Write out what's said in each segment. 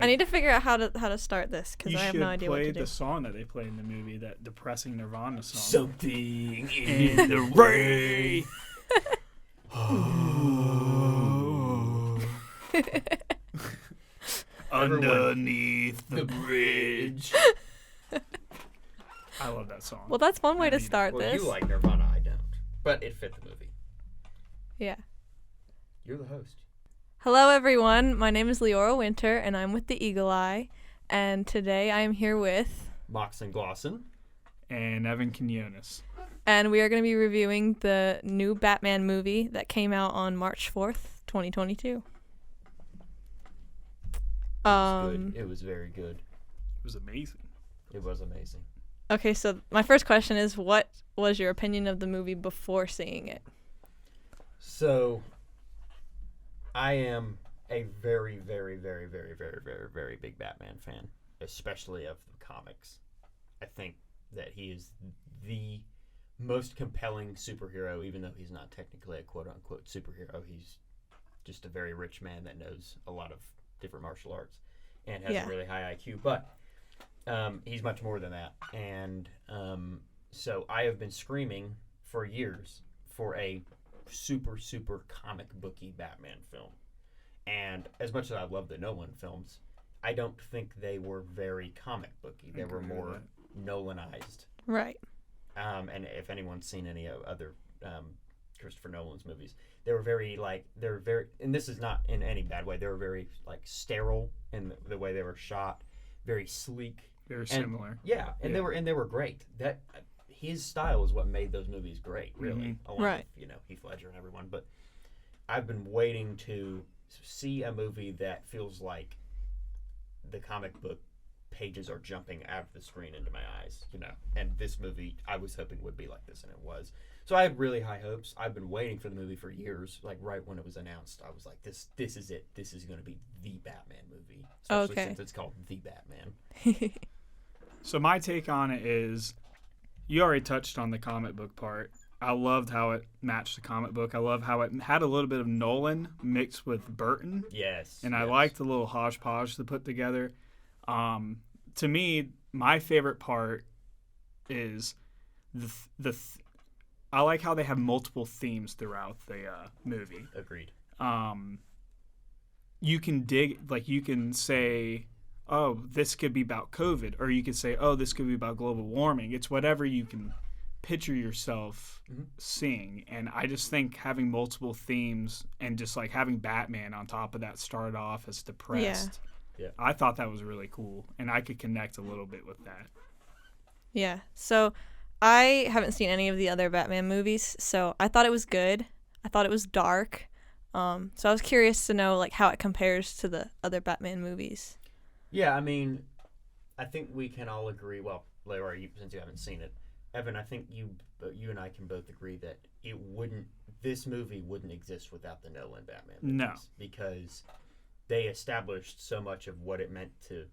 I need to figure out how to start this because I have no idea what to do. You should play the song that they played in the movie, that depressing Nirvana song. Something in the rain. Underneath the bridge. I love that song. Well, that's one way to start Well, this. you like Nirvana, I don't. But it fit the movie. Yeah. You're the host. Hello, everyone. My name is Leora Winter, and I'm with the Eagle Eye. And today I am here with Moxon Glosson. And Evan Quinones. And we are going to be reviewing the new Batman movie that came out on March 4th, 2022. It was good. It was very good. It was amazing. It was amazing. Okay, so my first question is, what was your opinion of the movie before seeing it? So, I am a very, very, very, very, very, very, very big Batman fan, especially of the comics. I think that he is the most compelling superhero, even though he's not technically a quote-unquote superhero. He's just a very rich man that knows a lot of different martial arts and has a really high IQ. But he's much more than that. And so I have been screaming for years for a super, super comic booky Batman film. And as much as I love the Nolan films, I don't think they were very comic booky. They were more Nolanized. Right. And if anyone's seen any other Christopher Nolan's movies, they were very, and this is not in any bad way, they were very, sterile in the way they were shot, very sleek. Very similar. Yeah, and they were great. That his style is what made those movies great, really. Along with, Heath Ledger and everyone. But I've been waiting to see a movie that feels like the comic book pages are jumping out of the screen into my eyes, And this movie, I was hoping would be like this, and it was. So I had really high hopes. I've been waiting for the movie for years. Like right when it was announced, I was like, "This is it. This is going to be the Batman movie." Especially since it's called The Batman. So my take on it is, you already touched on the comic book part. I loved how it matched the comic book. I love how it had a little bit of Nolan mixed with Burton. Yes. And I liked the little hodgepodge to put together. To me, my favorite part is I like how they have multiple themes throughout the movie. Agreed. You can say, oh, this could be about COVID, or you could say, oh, this could be about global warming. It's whatever you can picture yourself seeing. And I just think having multiple themes and just having Batman on top of that start off as depressed. Yeah. I thought that was really cool, and I could connect a little bit with that. Yeah. So I haven't seen any of the other Batman movies, so I thought it was good. I thought it was dark. So I was curious to know how it compares to the other Batman movies. Yeah, I mean, I think we can all agree. Well, Leora, since you haven't seen it, Evan, I think you and I can both agree that this movie wouldn't exist without the Nolan Batman movies. No, because they established so much of what it meant to,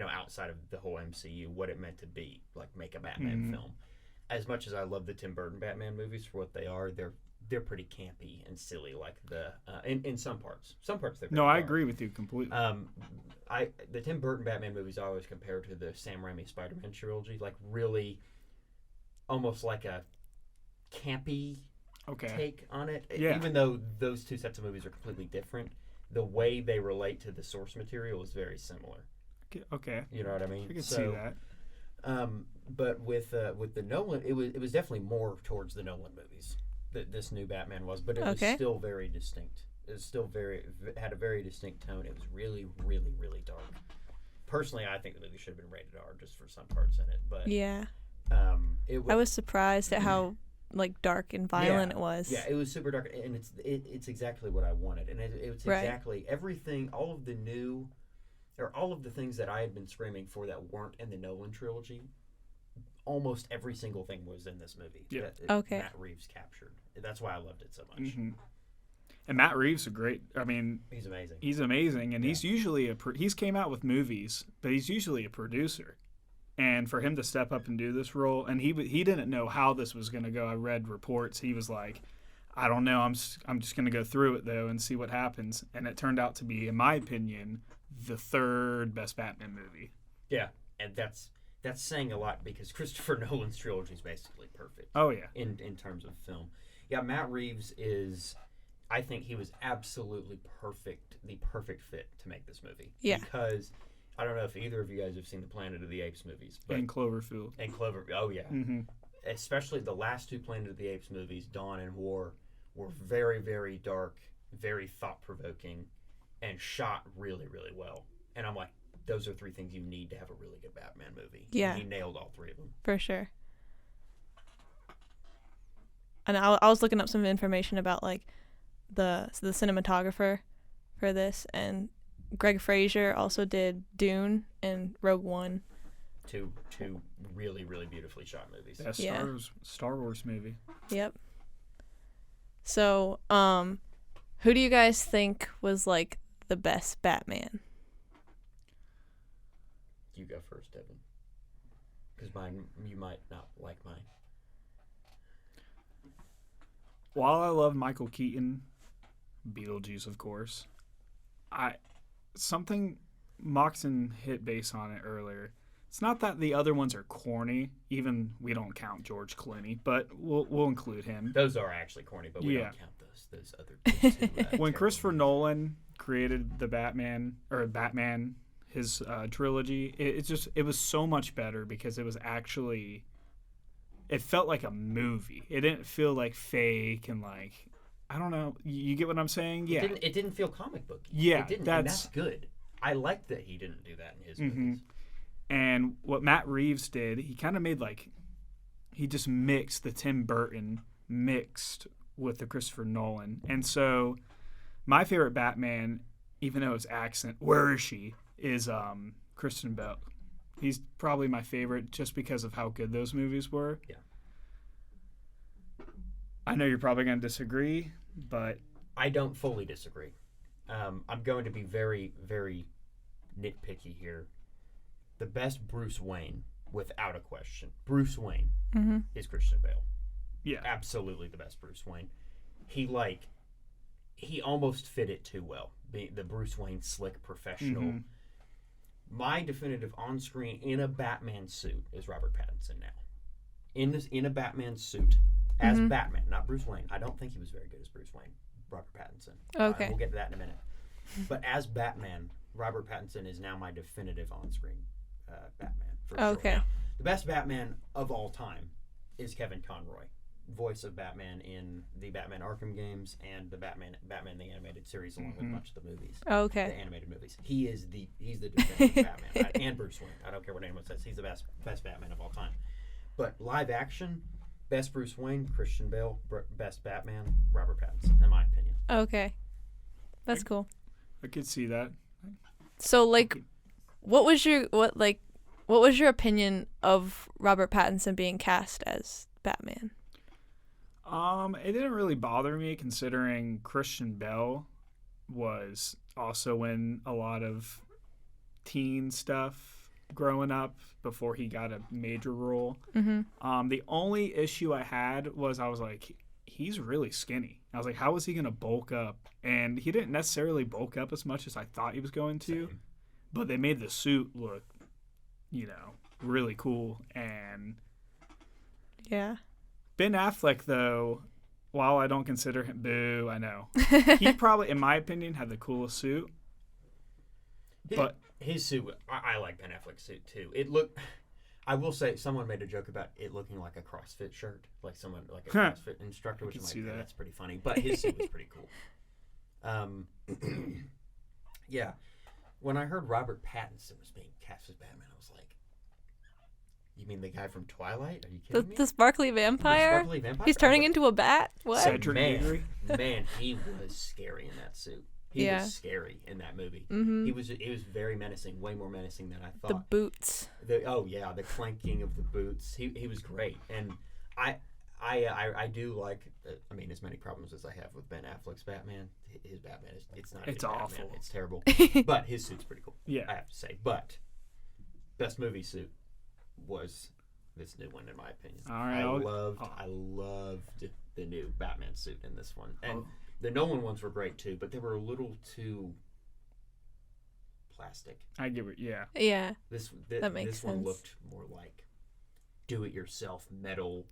outside of the whole MCU, what it meant to be, make a Batman film. As much as I love the Tim Burton Batman movies for what they are, they're pretty campy and silly, in some parts. Some parts they're I agree with you completely. The Tim Burton Batman movies I always compare to the Sam Raimi Spider-Man trilogy, really almost like a campy take on it. Yeah. Even though those two sets of movies are completely different, the way they relate to the source material is very similar. Okay. You know what I mean? I can see that. But with the Nolan, it was definitely more towards the Nolan movies that this new Batman was, but it was still very distinct. It was still had a very distinct tone. It was really, really, really dark. Personally, I think the movie should have been rated R just for some parts in it. But yeah, I was surprised at how dark and violent it was. Yeah, it was super dark, and it's exactly what I wanted, and it's exactly everything. All of the things that I had been screaming for that weren't in the Nolan trilogy. Almost every single thing was in this movie. Yeah. Matt Reeves captured. That's why I loved it so much. Mm-hmm. And Matt Reeves is great. I mean, he's amazing. He's amazing, and he's usually he's came out with movies, but he's usually a producer. And for him to step up and do this role, and he didn't know how this was going to go. I read reports. He was like, I don't know. I'm just going to go through it though and see what happens. And it turned out to be, in my opinion, the third best Batman movie. Yeah, and that's saying a lot because Christopher Nolan's trilogy is basically perfect. Oh yeah. In terms of film, yeah, Matt Reeves is. I think he was absolutely perfect, the perfect fit to make this movie. Yeah. Because I don't know if either of you guys have seen the Planet of the Apes movies, but And Cloverfield. Oh yeah. Mm-hmm. Especially the last two Planet of the Apes movies, Dawn and War, were very, very dark, very thought-provoking, and shot really, really well. And I'm like, those are three things you need to have a really good Batman movie. Yeah. And he nailed all three of them. For sure. And I was looking up some information about like the cinematographer for this, and Greg Fraser also did Dune and Rogue One. Two really, really beautifully shot movies. Best Yeah. Star Wars movie. Yep. So, who do you guys think was like the best Batman? You go first, Evan. Because mine, you might not like mine. While I love Michael Keaton, Beetlejuice, of course, something Moxon hit base on it earlier. It's not that the other ones are corny. Even we don't count George Clooney, but we'll include him. Those are actually corny, but we Yeah. don't count those other two. When terrible Christopher movies. Nolan created the Batman, his trilogy, it was so much better because it was actually, it felt like a movie. It didn't feel like fake and like, I don't know. You get what I'm saying? Yeah. It didn't feel comic booky. Yeah, it didn't, and that's good. I like that he didn't do that in his movies. And what Matt Reeves did, he kind of made he just mixed the Tim Burton mixed with the Christopher Nolan. And so my favorite Batman, even though his accent, where is she, is Kristen Bell. He's probably my favorite just because of how good those movies were. Yeah. I know you're probably going to disagree, but I don't fully disagree. I'm going to be very, very nitpicky here. The best Bruce Wayne, without a question, Bruce Wayne is Christian Bale. yeah. Absolutely the best Bruce Wayne. He almost fit it too well. The Bruce Wayne slick professional. My definitive on-screen in a Batman suit is Robert Pattinson now. In a Batman suit as Batman, not Bruce Wayne. I don't think he was very good as Bruce Wayne. Robert Pattinson. Okay. We'll get to that in a minute. But as Batman, Robert Pattinson is now my definitive on-screen Batman. For sure. Okay. Now, the best Batman of all time is Kevin Conroy, voice of Batman in the Batman Arkham games and the Batman the animated series, along with a bunch of the movies. The Okay. animated movies. He's the definitive Batman, and Bruce Wayne. I don't care what anyone says. He's the best Batman of all time. But live action, best Bruce Wayne, Christian Bale. Best Batman, Robert Pattinson, in my opinion. Okay. That's cool. I could see that. So like what was your opinion of Robert Pattinson being cast as Batman? It didn't really bother me considering Christian Bale was also in a lot of teen stuff growing up before he got a major role. The only issue I had was I was like, he's really skinny. I was like, how is he going to bulk up? And he didn't necessarily bulk up as much as I thought he was going to, but they made the suit look, really cool. And Yeah. Ben Affleck, though, while I don't consider him, boo, I know. He probably, in my opinion, had the coolest suit. But his suit, I like Ben Affleck's suit too. It looked, I will say, someone made a joke about it looking like a CrossFit shirt, like a CrossFit instructor, which I'm like, yeah, that's pretty funny. But his suit was pretty cool. Yeah, when I heard Robert Pattinson was being cast as Batman, I was like, you mean the guy from Twilight? Are you kidding me? The sparkly vampire? Sparkly vampire? He's turning into a bat? What? Cedric Diggory. Man, he was scary in that suit. He was scary in that movie. He was very menacing, way more menacing than I thought. The boots. The clanking of the boots. He was great, and I do like. I mean, as many problems as I have with Ben Affleck's Batman, his Batman it's awful. Batman, it's terrible. But his suit's pretty cool. Yeah, I have to say. But best movie suit was this new one, in my opinion. All right, I loved the new Batman suit in this one, and the Nolan ones were great too, but they were a little too plastic. I get it. Yeah. Yeah. That makes this one sense. looked more like do-it-yourself metal,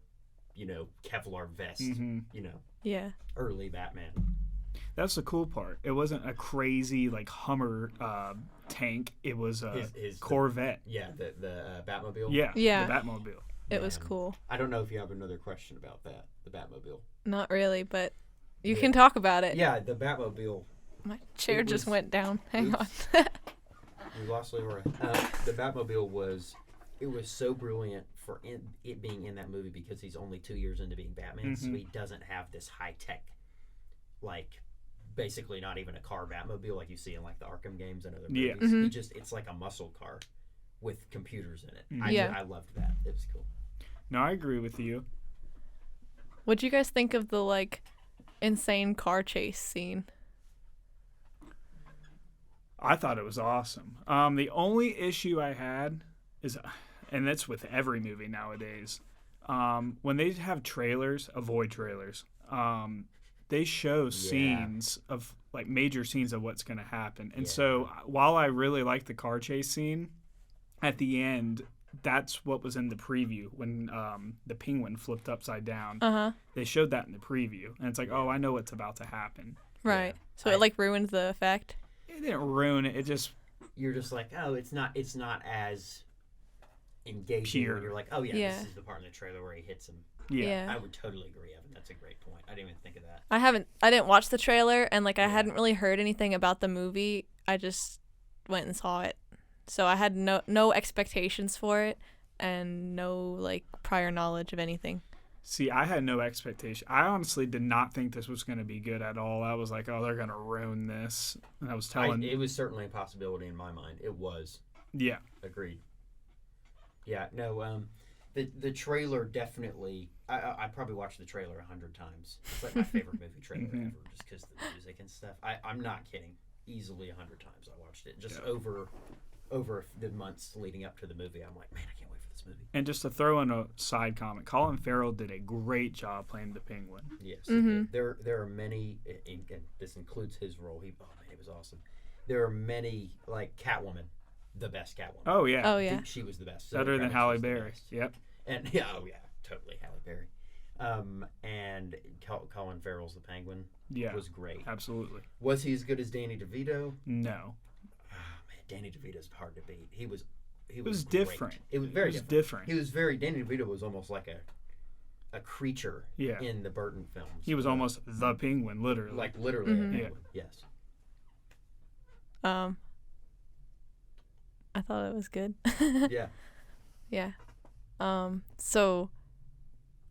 Kevlar vest. Mm-hmm. Yeah. Early Batman. That's the cool part. It wasn't a crazy like Hummer tank. It was a His Corvette. The Batmobile. Yeah. Yeah. The Batmobile. It was Man. cool. I don't know if you have another question about that, the Batmobile. Not really, but you Yeah. can talk about it. Yeah, the Batmobile. My chair just was- went down. Hang on. Oops. We lost Leora. The Batmobile was so brilliant for it being in that movie because he's only 2 years into being Batman, so he doesn't have this high tech, like basically not even a car Batmobile like you see in like the Arkham games and other movies. Yeah. Mhm. It's like a muscle car with computers in it. Yeah. I loved that. It was cool. No, I agree with you. What'd you guys think of the like insane car chase scene? I thought it was awesome. The only issue I had is, and that's with every movie nowadays, when they have trailers, avoid trailers. They show scenes of like major scenes of what's going to happen. And so while I really like the car chase scene, at the end, that's what was in the preview when the penguin flipped upside down. They showed that in the preview. And it's like, oh, I know what's about to happen. Right. So it like ruined the effect. It didn't ruin it. It just You're just like, oh, it's not as engaging Pure. when you're like, oh yeah, Yeah. this is the part in the trailer where he hits him. yeah. I would totally agree, Evan. That's a great point. I didn't even think of that. I didn't watch the trailer, and like I hadn't really heard anything about the movie. I just went and saw it, so I had no expectations for it and no like prior knowledge of anything. See, I had no expectation. I honestly did not think this was going to be good at all. I was like, oh, they're going to ruin this. And I was telling... It was certainly a possibility in my mind. It was. Yeah. Agreed. Yeah, no, the trailer definitely... I probably watched the trailer 100 times. It's like my favorite movie trailer ever, just because of the music and stuff. I'm not kidding. Easily 100 times I watched it. Just over the months leading up to the movie, I'm like, man, I can't wait for this movie. And just to throw in a side comment, Colin Farrell did a great job playing the Penguin. Yes, he did. There are many, and this includes his role. It was awesome. There are many, like Catwoman, the best Catwoman. Oh, yeah. Oh yeah. She was the best. Better than Kravitz Halle was the Berry. best. Yep. And totally Halle Berry. And Colin Farrell's the Penguin Yeah. was great. Absolutely. Was he as good as Danny DeVito? No. Man, Danny DeVito's hard to beat. He was was great. different. It was very different. He was Danny DeVito was almost like a creature in the Burton films. He was almost the Penguin, literally. like literally a penguin. Yes. I thought it was good. Yeah. Yeah. So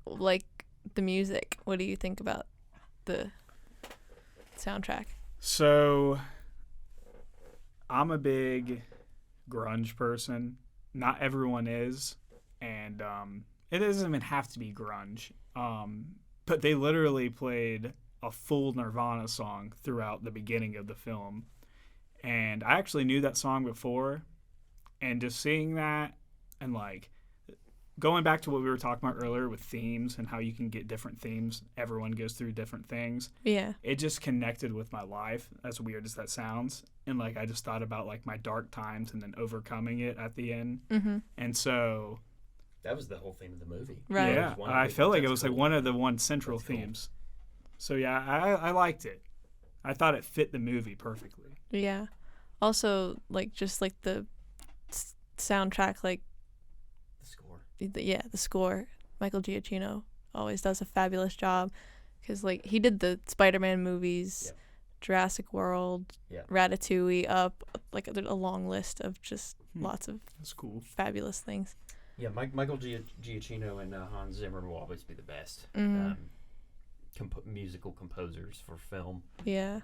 like the music, what do you think about the soundtrack? So, I'm a big grunge person. Not everyone is. And it doesn't even have to be grunge. But they literally played a full Nirvana song throughout the beginning of the film. And I actually knew that song before. And just seeing that and like going back to what we were talking about earlier with themes and how you can get different themes, everyone goes through different things. Yeah. It just connected with my life, as weird as that sounds. And like I just thought about like my dark times and then overcoming it at the end. And so That was the whole theme of the movie. Right. yeah, I felt like it was like one of the central themes. So yeah, I liked it. I thought it fit the movie perfectly. Yeah. Also, like just like the soundtrack, like The score. the score. Michael Giacchino always does a fabulous job because like he did the Spider-Man movies, Jurassic World, Ratatouille, Up, like a long list of just lots of That's cool. fabulous things. Yeah, Michael Giacchino and Hans Zimmer will always be the best musical composers for film. Yeah.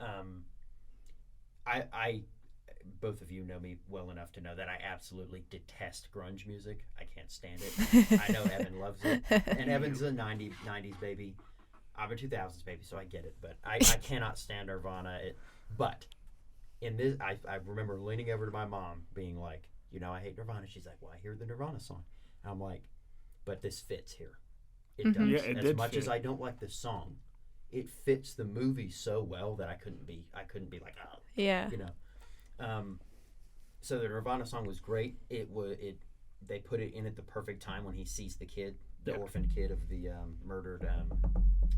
I both of you know me well enough to know that I absolutely detest grunge music. I can't stand it. I know Evan loves it, and Evan's a 90s baby. I'm a 2000s baby, so I get it. But I cannot stand Nirvana. But in this, I remember leaning over to my mom, being like, I hate Nirvana. She's like, well, I hear the Nirvana song. And I'm like, but this fits here. It does. Yeah, it as did much fit. as I don't like this song, it fits the movie so well that I couldn't be like, oh, Yeah. So the Nirvana song was great. They put it in at the perfect time when he sees the kid, the orphaned kid of the murdered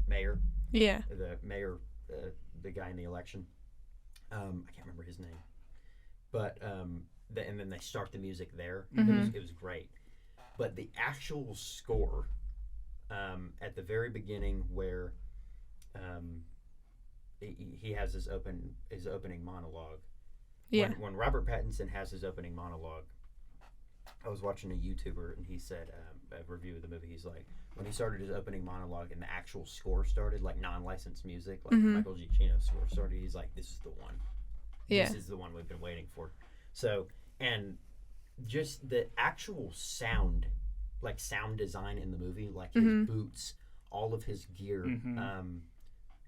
mayor. Yeah. The mayor, the guy in the election. I can't remember his name, but and then they start the music there. It was great. But the actual score, at the very beginning, where he has his opening monologue. Yeah. When Robert Pattinson has his opening monologue, I was watching a YouTuber and he said a review of the movie. He's like, when he started his opening monologue and the actual score started, like non-licensed music, like Michael Giacchino's score started, he's like, "This is the one. Yeah. This is the one we've been waiting for." So, and just the actual sound, like sound design in the movie, like his boots, all of his gear.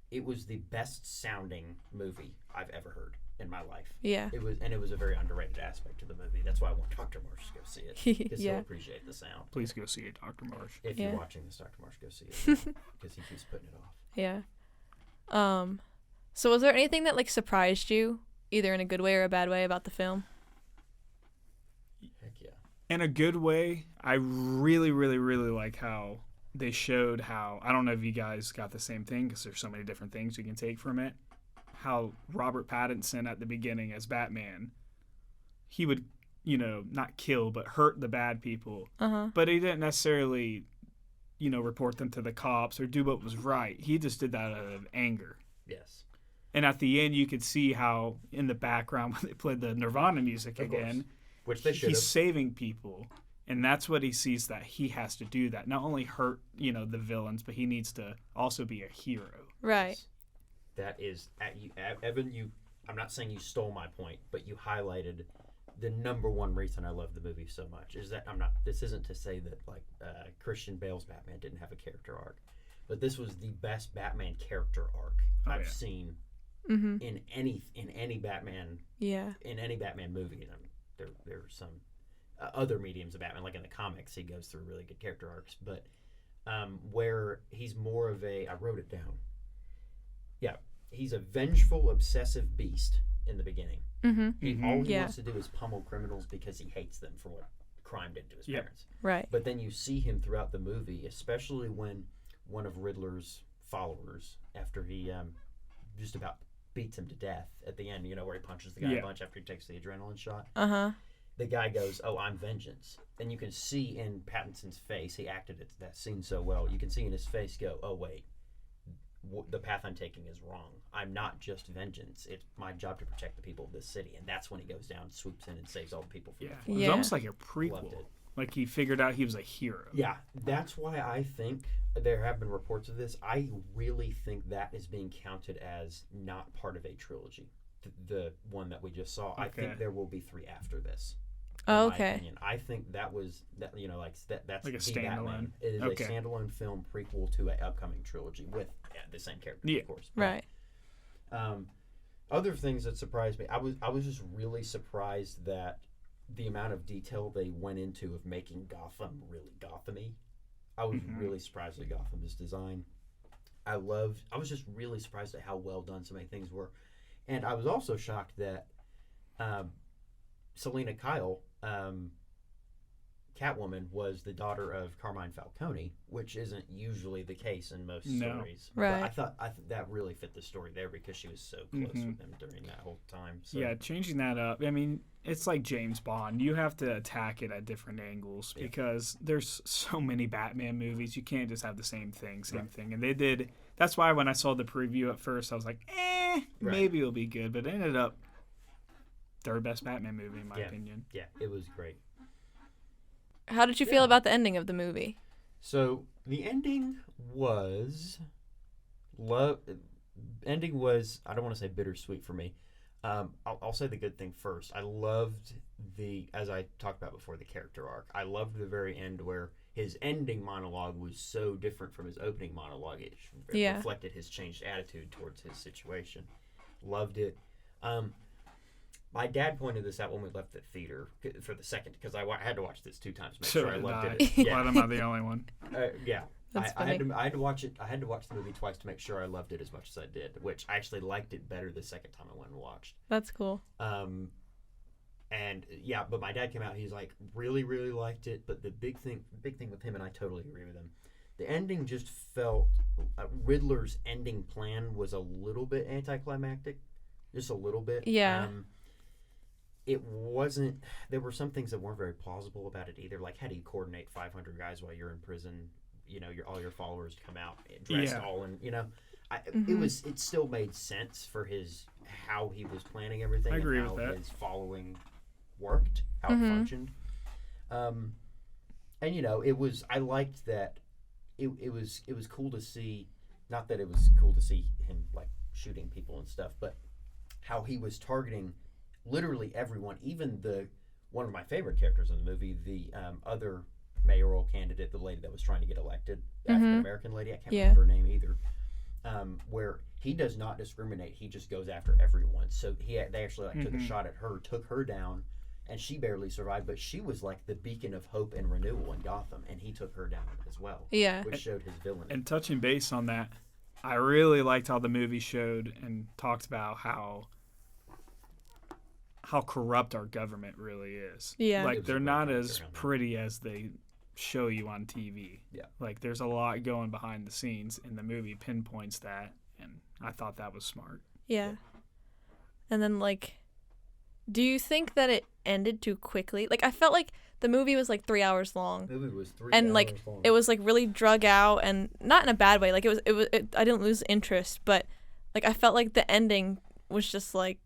It was the best sounding movie I've ever heard in my life. Yeah. It was a very underrated aspect of the movie. That's why I want Dr. Marsh to go see it, because he'll appreciate the sound. Please go see it, Dr. Marsh. If you're watching this, Dr. Marsh, go see it, because he keeps putting it off. Yeah. So was there anything that like surprised you, either in a good way or a bad way, about the film? Heck yeah. In a good way, I really, really, really like how they showed how, I don't know if you guys got the same thing, because there's so many different things you can take from it, how Robert Pattinson at the beginning as Batman, he would, not kill, but hurt the bad people. But he didn't necessarily, report them to the cops or do what was right. He just did that out of anger. Yes. And at the end, you could see how in the background, when they played the Nirvana music again, which they should have. He's saving people. And that's what he sees, that he has to do that. Not only hurt, the villains, but he needs to also be a hero. Right. That is, Evan, I'm not saying you stole my point, but you highlighted the number one reason I love the movie so much. Is that this isn't to say that like Christian Bale's Batman didn't have a character arc, but this was the best Batman character arc I've seen in any Batman. Yeah. In any Batman movie. There's some other mediums of Batman, like in the comics, he goes through really good character arcs, but where he's more of I wrote it down. Yeah, he's a vengeful, obsessive beast in the beginning. All he wants to do is pummel criminals because he hates them for what crime did to his parents. Right. But then you see him throughout the movie, especially when one of Riddler's followers, after he just about beats him to death at the end, where he punches the guy a bunch after he takes the adrenaline shot. The guy goes, "Oh, I'm vengeance." And you can see in Pattinson's face, he acted that scene so well, you can see in his face go, "Oh, wait, the path I'm taking is wrong. I'm not just vengeance. It's my job to protect the people of this city." And that's when he goes down, swoops in, and saves all the people from the It was almost like a prequel. Like he figured out he was a hero. Yeah, that's why I think there have been reports of this. I really think that is being counted as not part of a trilogy. The one that we just saw. Okay. I think there will be 3 after this. Oh, okay. I think that was that. That's like a standalone. Batman. It is a standalone film prequel to an upcoming trilogy with the same character, of course. Right. Other things that surprised me, I was just really surprised that the amount of detail they went into of making Gotham really Gotham-y. I was really surprised at Gotham's design. I was just really surprised at how well done so many things were. And I was also shocked that Selena Kyle, Catwoman, was the daughter of Carmine Falcone, which isn't usually the case in most stories. Right. But I thought that really fit the story there because she was so close with him during that whole time. So. Yeah, changing that up. I mean, it's like James Bond. You have to attack it at different angles because there's so many Batman movies. You can't just have the same thing. And they did. That's why when I saw the preview at first, I was like, maybe it'll be good. But it ended up third best Batman movie, in my opinion. Yeah, it was great. How did you feel about the ending of the movie? So the ending was I don't want to say bittersweet for me. I'll say the good thing first. I loved as I talked about before, the character arc. I loved the very end where his ending monologue was so different from his opening monologue. It reflected his changed attitude towards his situation. Loved it. My dad pointed this out when we left the theater for the second, because I had to watch this 2 times to make sure I loved it. Glad I'm not the only one. I had to watch it. I had to watch the movie twice to make sure I loved it as much as I did, which I actually liked it better the second time I went and watched. That's cool. And yeah, but my dad came out. He's like, really, really liked it. But the big thing with him, and I totally agree with him. The ending just felt Riddler's ending plan was a little bit anticlimactic, just a little bit. Yeah. It wasn't. There were some things that weren't very plausible about it either. Like, how do you coordinate 500 guys while you're in prison? You know, all your followers come out dressed all in. You know, it still made sense for how he was planning everything. I agree and how with that. his following worked, how it functioned. And you know, I liked that. It was cool to see. Not that it was cool to see him like shooting people and stuff, but how he was targeting literally everyone, even one of my favorite characters in the movie, the other mayoral candidate, the lady that was trying to get elected, African American lady. I can't remember her name either. Where he does not discriminate, he just goes after everyone. So they actually took a shot at her, took her down, and she barely survived. But she was like the beacon of hope and renewal in Gotham, and he took her down as well. Yeah, which showed his villainy. And touching base on that, I really liked how the movie showed and talked about how corrupt our government really is. Yeah. Like, they're not as pretty as they show you on TV. Yeah. Like, there's a lot going behind the scenes, and the movie pinpoints that, and I thought that was smart. Yeah. And then, like, do you think that it ended too quickly? Like, I felt like the movie was, like, 3 hours long. The movie was 3 and, hours like, long. it was, like, really drug out, and not in a bad way. Like, I didn't lose interest, but, like, I felt like the ending was just, like,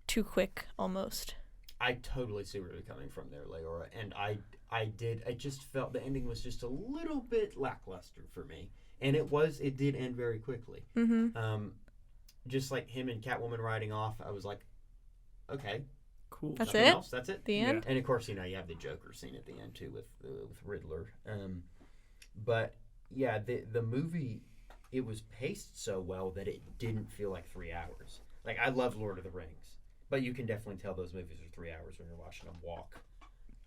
too quick almost. I totally see where you're coming from there, Leora, and I just felt the ending was just a little bit lackluster for me, and it did end very quickly. Just like him and Catwoman riding off, I was like, okay, cool. That's nothing it? else? That's it? The end? And of course, you know, you have the Joker scene at the end too with Riddler. But yeah, the movie, it was paced so well that it didn't feel like 3 hours. Like, I love Lord of the Rings, but you can definitely tell those movies are 3 hours when you're watching them walk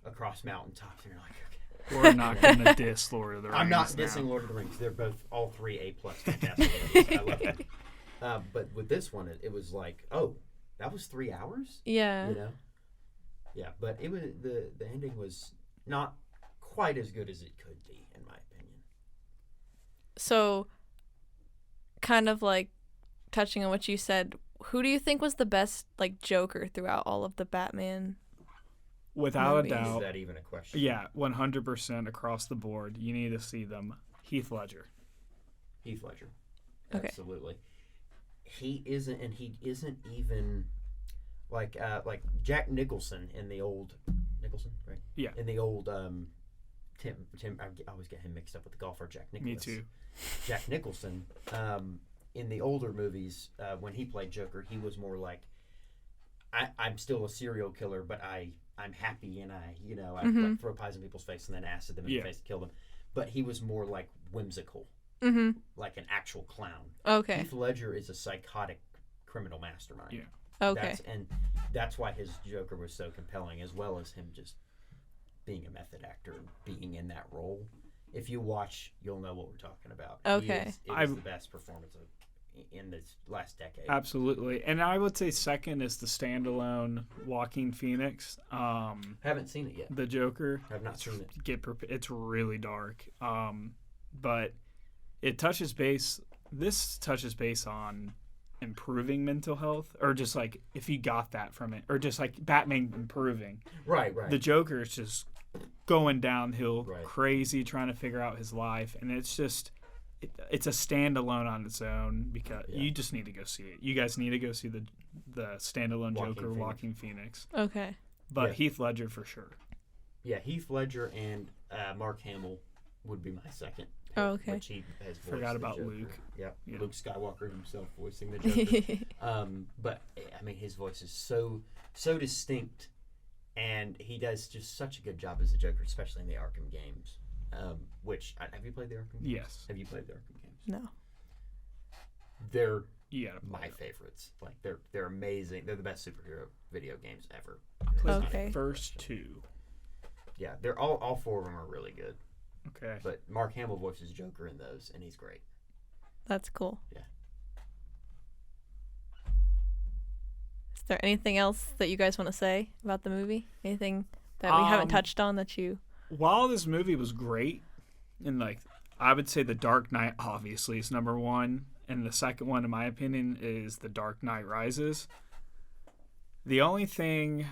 across mountaintops, and you're like, okay. We're not going to diss Lord of the Rings. I'm not now. dissing Lord of the Rings. They're all three A+ fantastic movies. I love them. But with this one, it was like, oh, that was 3 hours? Yeah. You know? Yeah, but it was the ending was not quite as good as it could be, in my opinion. So, kind of like touching on what you said, who do you think was the best, like, Joker throughout all of the Batman? Without movies? a doubt. Is that even a question? Yeah, 100% across the board. You need to see them. Heath Ledger. Heath Ledger. Okay. Absolutely. He isn't even like Jack Nicholson in the old Nicholson, right? Yeah. In the old Tim. I always get him mixed up with the golfer Jack Nicholson. Me too. Jack Nicholson. In the older movies, when he played Joker, he was more like, I'm still a serial killer, but I'm happy and I like, throw pies in people's face and then acid them in the face to kill them. But he was more like whimsical, like an actual clown. Okay. Heath Ledger is a psychotic criminal mastermind. Yeah. Okay. That's why his Joker was so compelling, as well as him just being a method actor and being in that role. If you watch, you'll know what we're talking about. Okay. It was the best performance in this last decade. Absolutely. And I would say second is the standalone Joaquin Phoenix. Haven't seen it yet. The Joker. I've not seen it. It's really dark. But it touches base. This touches base on improving mental health, or just like if you got that from it, or just like Batman improving. Right. The Joker is just going downhill, Right. crazy, trying to figure out his life, and it's just it's a standalone on its own, because you just need to go see it. You guys need to go see the standalone Joker, Joaquin Phoenix. Okay. But Heath Ledger for sure. Yeah, Heath Ledger and Mark Hamill would be my second. Oh, okay. Which he has voiced Forgot the about Joker. Luke. Yep. Yeah. Luke Skywalker himself voicing the Joker. But I mean, his voice is so distinct, and he does just such a good job as the Joker, especially in the Arkham games. Which have you played the Arkham games? Yes. Have you played the Arkham games? No. They're my favorites. Like they're amazing. They're the best superhero video games ever. Played Okay. the first two. Yeah, they're all four of them are really good. Okay. But Mark Hamill voices Joker in those, and he's great. That's cool. Yeah. there anything else that you guys want to say about the movie? Anything that we haven't touched on that you... While this movie was great, and I would say The Dark Knight obviously is number one, and the second one, in my opinion, is The Dark Knight Rises. The only thing,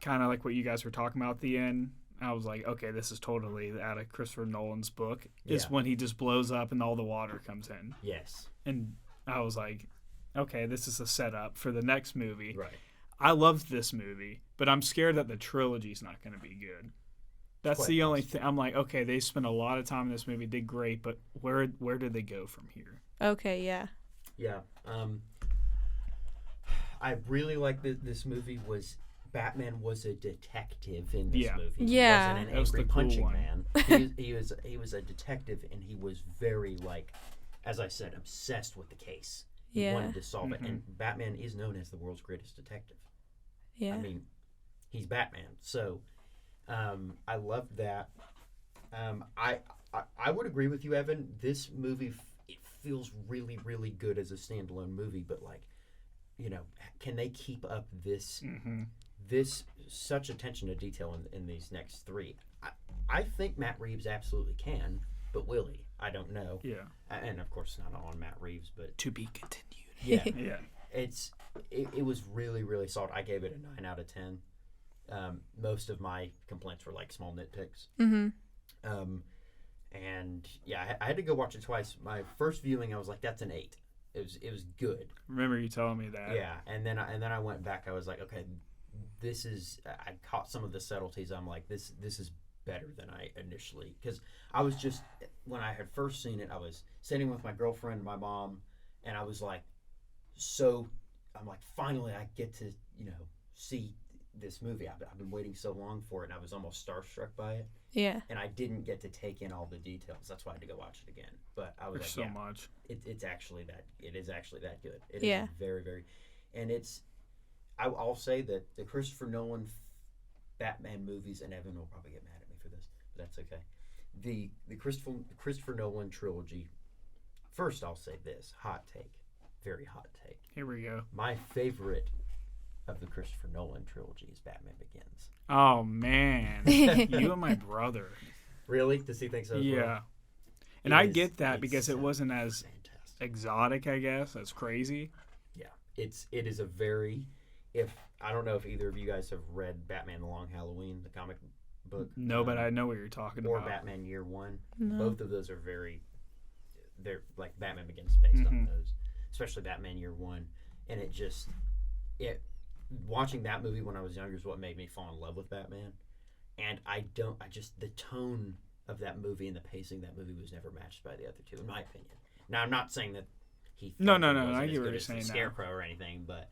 kind of like what you guys were talking about at the end, I was like, okay, this is totally out of Christopher Nolan's book, is when he just blows up and all the water comes in. Yes. And I was like, okay, this is a setup for the next movie. Right. I loved this movie, but I'm scared that the trilogy's not going to be good. That's the only thing. I'm like, okay, they spent a lot of time in this movie, did great, but where did they go from here? Okay, yeah. Yeah. I really like this movie. Batman was a detective in this movie. Yeah. He wasn't an That was angry the cool punching one. man. He was a detective, and he was very, as I said, obsessed with the case. He wanted to solve it, and Batman is known as the world's greatest detective. Yeah. I mean, he's Batman, so I loved that. I would agree with you, Evan. This movie it feels really, really good as a standalone movie, but can they keep up this such attention to detail in these next three? I think Matt Reeves absolutely can, but will he? I don't know. Yeah. And of course, not all on Matt Reeves, but To be continued. yeah, Yeah. It was really, really solid. I gave it a 9 out of 10. Most of my complaints were small nitpicks. And yeah, I had to go watch it twice. My first viewing, I was like, "That's an 8." It was good. Remember you telling me that? Yeah, and then I went back. I was like, okay, this is. I caught some of the subtleties. I'm like, this is better than I initially, because I was just, when I had first seen it, I was sitting with my girlfriend, my mom, and I was like, I'm like, finally I get to see this movie. I've been waiting so long for it, and I was almost starstruck by it. Yeah. And I didn't get to take in all the details. That's why I had to go watch it again. But I was There's like, so much. It is actually that good. It Yeah. is very, very, and I'll say that the Christopher Nolan Batman movies, and Evan will probably get mad at me for this, but that's okay. The Christopher Nolan trilogy. First, I'll say this hot take, very hot take. Here we go. My favorite of the Christopher Nolan trilogy is Batman Begins. Oh man, you and my brother. Really? Does he think so? Yeah. Well? And I get that because it wasn't as fantastic. exotic, I guess. That's crazy. Yeah, it is a very. If I don't know if either of you guys have read Batman: The Long Halloween, the comic book. No, but I know what you're talking or about. Batman Year One. No. Both of those are they're like Batman Begins based on those, especially Batman Year One, and watching that movie when I was younger is what made me fall in love with Batman, and the tone of that movie and the pacing of that movie was never matched by the other two, in my opinion. Now, I'm not saying that Heath No, wasn't I as get what good you're as saying the now. Scarecrow or anything, but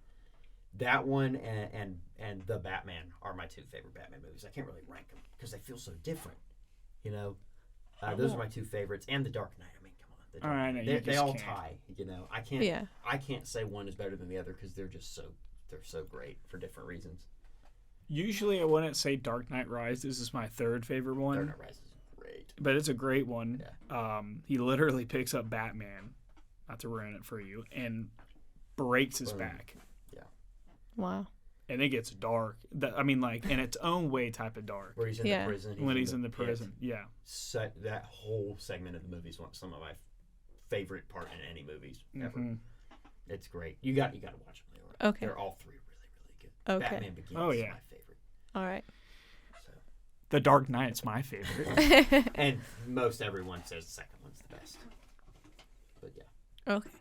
that one and the Batman are my two favorite Batman movies. I can't really rank them because they feel so different, those are my two favorites, and The Dark Knight. I mean, come on, The Dark All right, Knight. you They just all can't. tie. I can't say one is better than the other because they're so great for different reasons. Usually I wouldn't say Dark Knight Rises is my third favorite one. Dark Knight Rises is great. But it's a great one. Yeah. He literally picks up Batman, not to ruin it for you, and breaks his back. Yeah. Wow. And it gets dark. In its own way type of dark. Where he's in the prison. When he's in the prison, yeah. So that whole segment of the movie is some of my favorite part in any movies ever. Mm-hmm. It's great. You got to watch them, Leora. Okay. They're all three really, really good. Okay. Batman Begins is my favorite. All right. So. The Dark Knight's my favorite. And most everyone says the second one's the best. But yeah. Okay.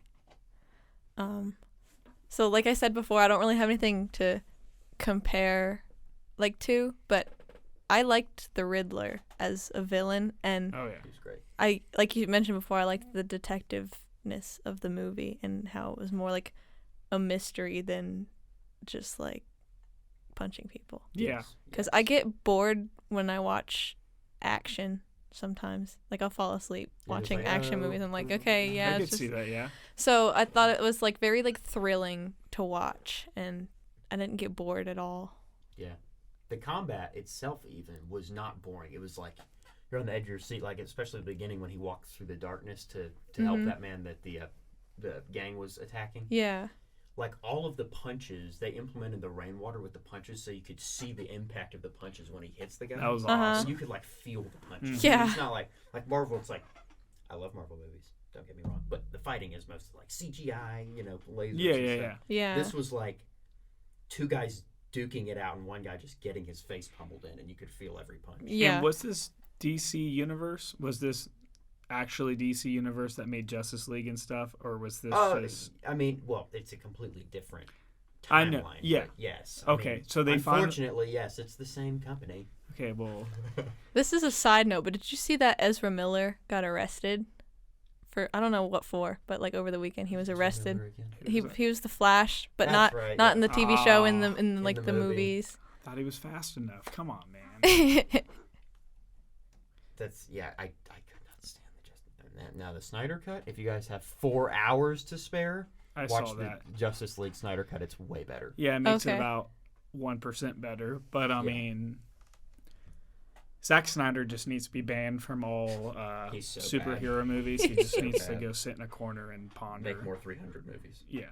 So like I said before, I don't really have anything to compare to, but I liked the Riddler as a villain, and Oh yeah. He's great. I, like you mentioned before, I liked the detectiveness of the movie and how it was more like a mystery than just punching people. Yeah. Because I get bored when I watch action sometimes. I'll fall asleep watching action movies. I'm like, okay, yeah. I it's could just... see that, yeah. So I thought it was very thrilling to watch, and I didn't get bored at all. Yeah. The combat itself even was not boring. It was you're on the edge of your seat, especially at the beginning when he walks through the darkness to help that man that the gang was attacking. Yeah. like all of the punches, they implemented the rainwater with the punches so you could see the impact of the punches when he hits the guy. That was Uh-huh. awesome. You could like feel the punches. Yeah. It's not like Marvel. It's like, I love Marvel movies. Don't get me wrong, but the fighting is mostly like CGI, lasers. Yeah, and yeah, stuff. yeah. Yeah. This was like two guys duking it out and one guy just getting his face pummeled in, and you could feel every punch. Yeah. And was this DC Universe? Was this actually DC Universe that made Justice League and stuff, or was this just... I mean, well, it's a completely different timeline. I know, yeah. but yes. Okay, I mean, so they unfortunately, yes, it's the same company. Okay, well... This is a side note, but did you see that Ezra Miller got arrested for, I don't know what for, but like over the weekend he was arrested. He was the Flash, but That's right, not in the TV show, in the In the the movie. movies. Thought he was fast enough. Come on, man. That's I could not stand the Justice. Now the Snyder cut. If you guys have 4 hours to spare, I watch saw the that. Justice League Snyder cut. It's way better. Yeah, it makes it Okay. about 1% better. But, I Yeah. mean... Zack Snyder just needs to be banned from all He's so superhero movies. He just So needs to bad. go sit in a corner and ponder. Make more 300 movies. Yeah.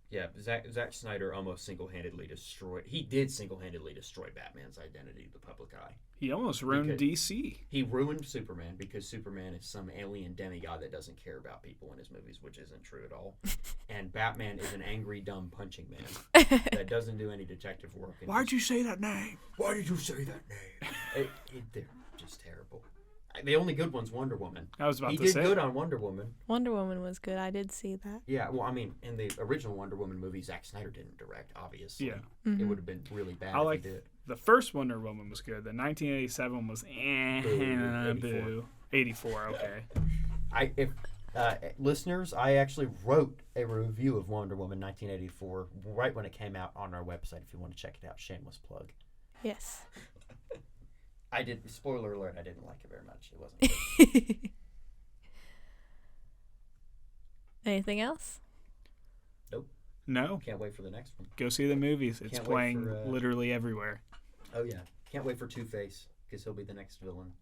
Yeah, Zack Snyder almost single-handedly destroyed. He did single-handedly destroy Batman's identity to the public eye. He almost ruined Because- DC. He ruined Superman because Superman is some alien demigod that doesn't care about people in his movies, which isn't true at all. And Batman is an angry, dumb punching man that doesn't do any detective work. And Why'd you say that name? Why did you say that name? They're just terrible. The only good one's Wonder Woman. I was about He to did say. good on Wonder Woman. Wonder Woman was good. I did see that. Yeah, well, I mean, in the original Wonder Woman movie, Zack Snyder didn't direct, obviously. Yeah. Mm-hmm. It would have been really bad I if like he did. the first Wonder Woman was good. The 1987 was Boo. boo. 84, okay. Listeners, I actually wrote a review of Wonder Woman 1984 right when it came out on our website. If you want to check it out, shameless plug. Yes. I did. Spoiler alert! I didn't like it very much. It wasn't. Good. Anything else? No, Can't wait for the next one. go see the movies. It's Can't wait playing for, literally everywhere. Oh yeah, can't wait for Two-Face because he'll be the next villain.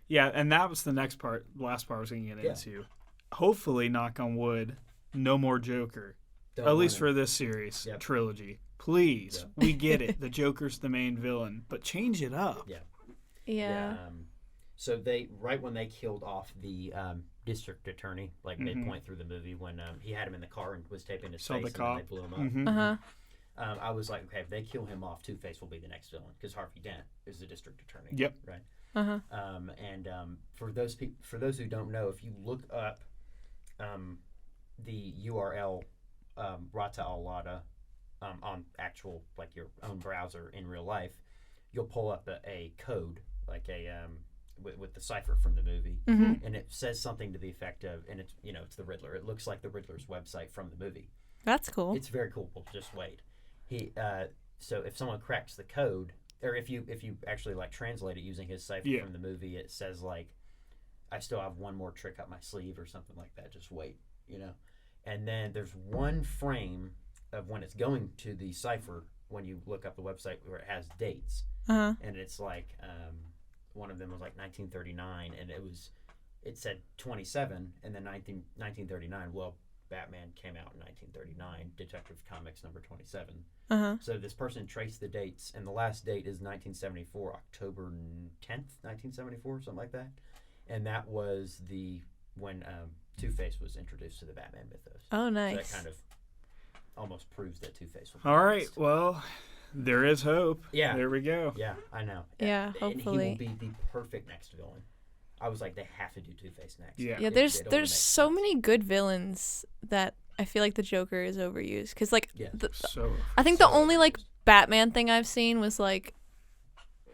Yeah, and that was the last part I was going to get into. Hopefully, knock on wood, no more Joker. Don't At want least him. for this series Yep. trilogy. Please, Yep. we get it. The Joker's the main villain, but change it up. Yeah. So right when they killed off the district attorney, like midpoint through the movie, when he had him in the car and was taping his Saw face, the and then cop. they blew him up. Mhm. Uh-huh. I was like, okay, if they kill him off, Two-Face will be the next villain because Harvey Dent is the district attorney. Yep. Right. Uh-huh. For those who don't know, if you look up the URL Rata al-Lada on actual like your own browser in real life, you'll pull up a code like with the cipher from the movie, and it says something to the effect of, and it's it's the Riddler. It looks like the Riddler's website from the movie. That's cool. It's very cool. Just wait. So if someone cracks the code, or if you actually like translate it using his cipher from the movie, it says like, "I still have one more trick up my sleeve" or something like that. Just wait, And then there's one frame of when it's going to the cipher when you look up the website where it has dates, Uh-huh. and it's like one of them was like 1939, and it said 27, and then 1939. Well, Batman came out in 1939, Detective Comics number 27. Uh-huh. So this person traced the dates, and the last date is 1974, October 10th, 1974, something like that. And that was when Two-Face was introduced to the Batman mythos. Oh, So nice. that kind of almost proves that Two-Face will be All right, next. well, there is hope. Yeah. There we go. Yeah, I know. Yeah, And hopefully. he will be the perfect next villain. I was like, they have to do Two-Face next. Yeah. Yeah, It there's only makes so sense. many good villains that I feel like the Joker is overused. Because, like, Yeah. So I think the So only, like, overused. Batman thing I've seen was, like,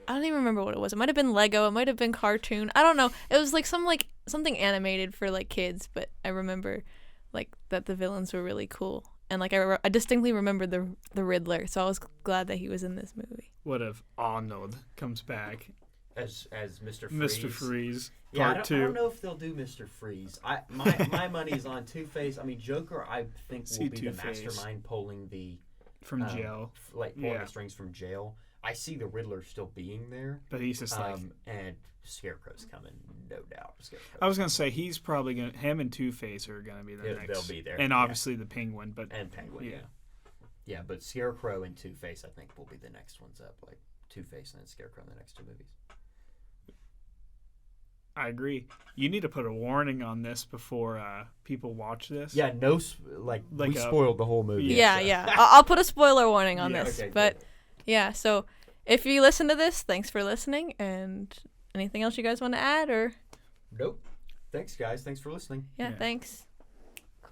I don't even remember what it was. It might have been Lego. It might have been cartoon. I don't know. It was, like, something animated for, like, kids. But I remember, like, that the villains were really cool. And, like, I distinctly remember the Riddler. So I was glad that he was in this movie. what if Arnold comes back? as Mr. Freeze. Mr. Freeze, Yeah, part I 2. don't know if they'll do Mr. Freeze. My money's on Two-Face. I mean, Joker, I think See will be Two-Face. the mastermind pulling the From jail. pulling Yeah. the strings from jail. I see the Riddler still being there. But he's just like, and Scarecrow's coming, no doubt. I was gonna say he's probably gonna. Him and Two-Face are gonna be the next. They'll be there, and obviously the Penguin, but and Penguin. Yeah, but Scarecrow and Two-Face, I think, will be the next ones up. Like Two-Face and then Scarecrow in the next 2 movies. I agree. You need to put a warning on this before people watch this. Yeah, no, we spoiled the whole movie. Yeah. I'll put a spoiler warning on this. Okay, but cool. yeah, so if you listen to this, thanks for listening. And anything else you guys want to add or? Nope. Thanks, guys. Thanks for listening. Yeah. Thanks.